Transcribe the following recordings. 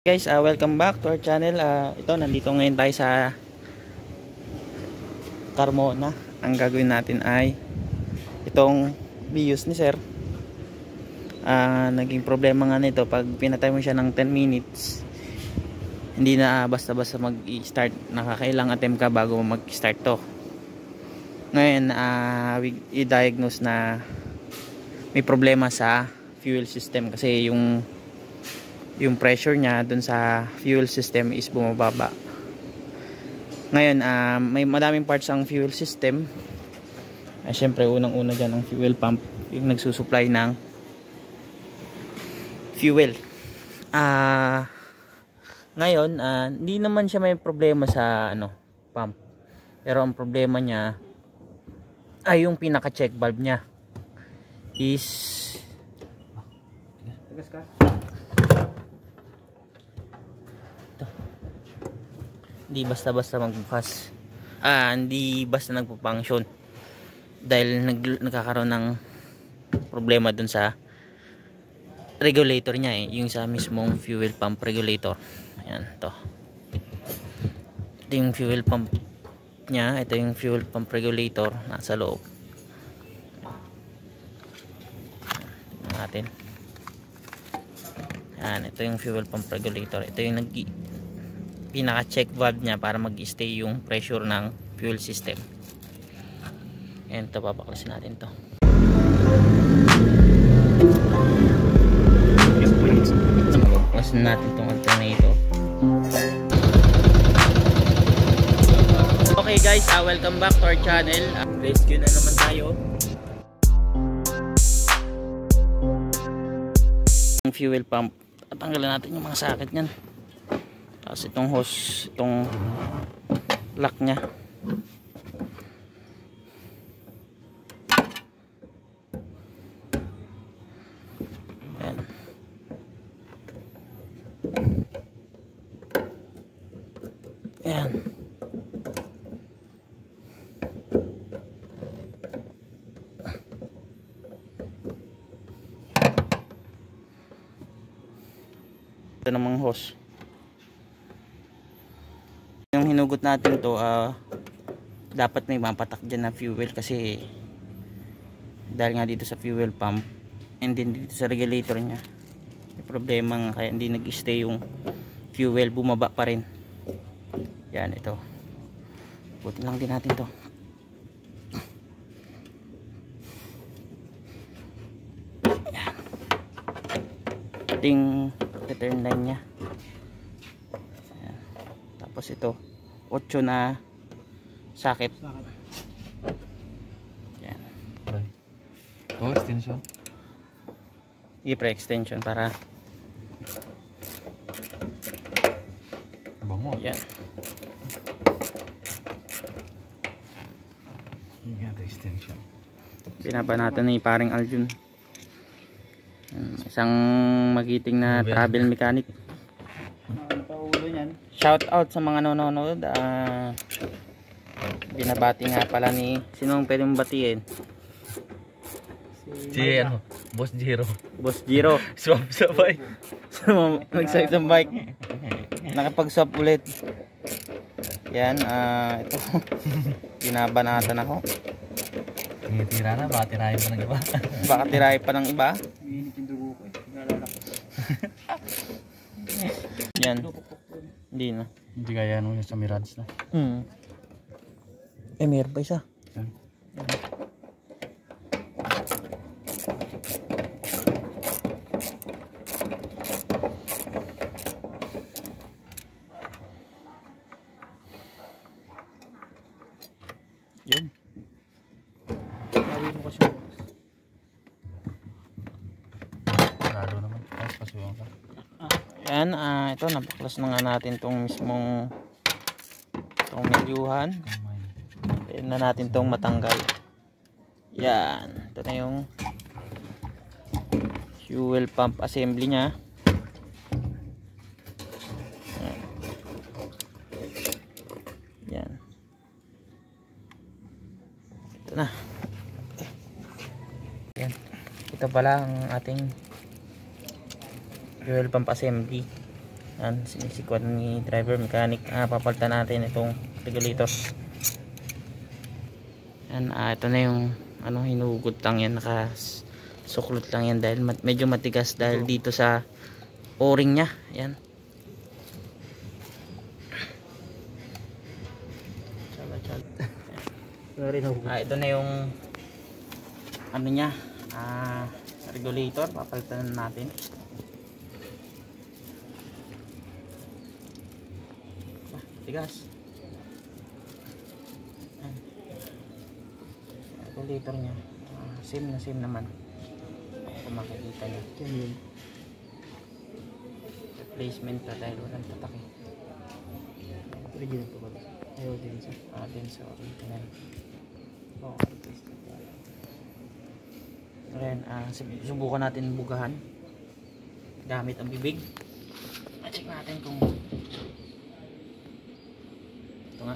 Guys, welcome back to our channel. Nandito ngayon tayo sa Carmona. Ang gagawin natin ay itong bios ni sir. Naging problema nga nito pag pinatay mo siya ng 10 minutes. Hindi na basta-basta mag-i-start. Nakakailang attempt ka bago mag-start to. Ngayon, i-diagnose na may problema sa fuel system kasi yung pressure niya dun sa fuel system is bumababa. Ngayon, may madaming parts ang fuel system. Syempre, unang-una dyan ang fuel pump, yung nagsusupply ng fuel. Ngayon, hindi naman siya may problema sa pump. Pero ang problema niya ay yung pinaka-check valve niya is hindi basta-basta magbukas. Hindi basta nagpo-function. Dahil nagkakaroon ng problema dun sa regulator niya yung sa mismong fuel pump regulator. Ayan, to. Ito yung fuel pump niya. Ito yung fuel pump regulator nasa loob. Tingnan natin. Ayan, ito yung fuel pump regulator. Ito yung pinaka-check valve niya para mag-stay yung pressure ng fuel system. Ayan, ito, papaklasin natin to. Papaklasin natin itong alternator. Okay guys, welcome back to our channel. Rescue na naman tayo. Yung fuel pump, tatanggalin natin yung mga socket niyan. Tapos itong hose, itong lock nya. Ayan. Ayan. Ito namang hose. Yung hinugot natin to, dapat may mapatak dyan na fuel kasi dahil nga dito sa fuel pump and then dito sa regulator nya may problema nga kaya hindi nag-stay yung fuel, bumaba pa rin. Yan, ito buti lang din natin to. Yan. Ito yung return line nya. Tapos ito 8 na socket. Yan. Oh, extension. I-pre-extension para bango. yan. Yan, extension. Binabanatan ni paring Aljun. Isang magiting na travel mechanic. Shout out sa mga nanonood. Binabati nga pala ni sinong pwedeng batiin? Boss Jiro. Boss Jiro. Swap sa bike. Nagsayag ng bike. Nakapag-swap ulit. Yan, ito. Binabanatan ako. Tira na, baka tirahin pa ng iba. Baka tirahin pa ng iba. Yan. Hindi na. Hindi kaya nung sa Mirage na. Meron pa isa. Yun. Lalo naman. Tapos pasuyan ka. Yan, ito napaklas na nga natin tong mismong itong medyuhan. Pwede na natin tong matanggal. Yan, ito na yung fuel pump assembly nya. Yan. Ito na. Yan. Ito pala ang ating fuel pump assembly. Yan, sinisikwan ni driver mechanic. Papalitan natin itong regulator. Yan, ito na yung ano, hinugot lang yan, nakasuklot lang yan dahil medyo matigas dahil dito sa o-ring nya. Yan. Ito na yung ano nya, regulator. Papalitan natin. Tigas. Regulator nya same na same naman kung makikita nyo. Replacement pa dahil walang tatak eh. Original pa ba? Ayaw din sa original. Ayan, subukan natin bugahan gamit ang bibig. Check natin kung ito nga.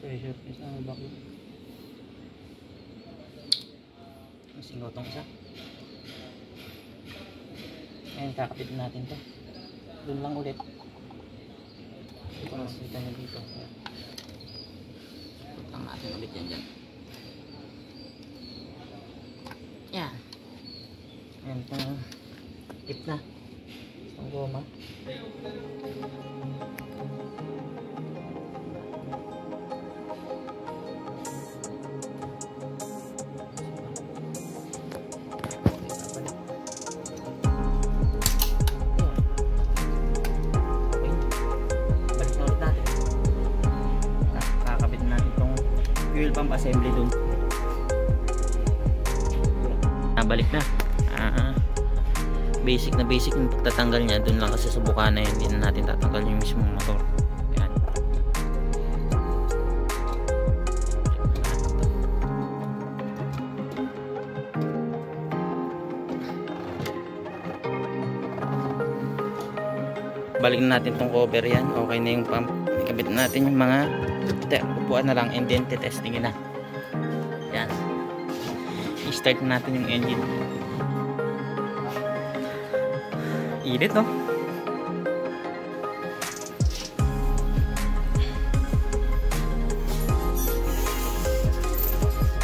Pressure isa ang bako. Singotong isa. Ayan, kakapit natin to. Doon lang ulit. Ito makikita nyo dito. Putang natin ulit yan dyan. Yan. Ayan, itong tip na. Itong goma. Fuel pump assembly dun. Balik na. Basic na basic yung pagtatanggal niya dun lang kasi sa bukana yun. Hindi na natin tatanggal yung mismong motor. Yan. Balik na natin tong cover yan. Okay na yung pump. Ikabit na natin yung mga upuan na lang and then testingin na. Yan. I-start na natin yung engine. Init, no?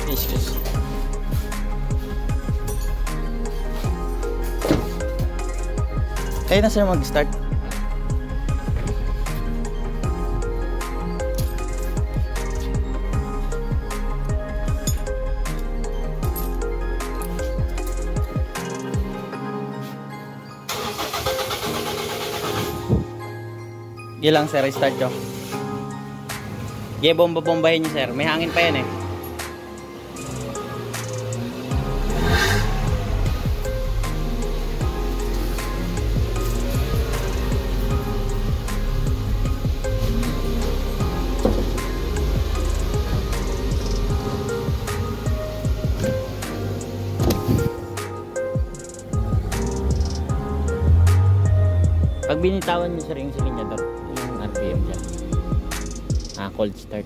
Yes. Kaya na sila mag-start. Ilang sir, start nyo. Bomba-bombahin nyo sir. May hangin pa yan eh. Pag binitawan nyo sir yung silinyador, yung RPM dyan. Cold start.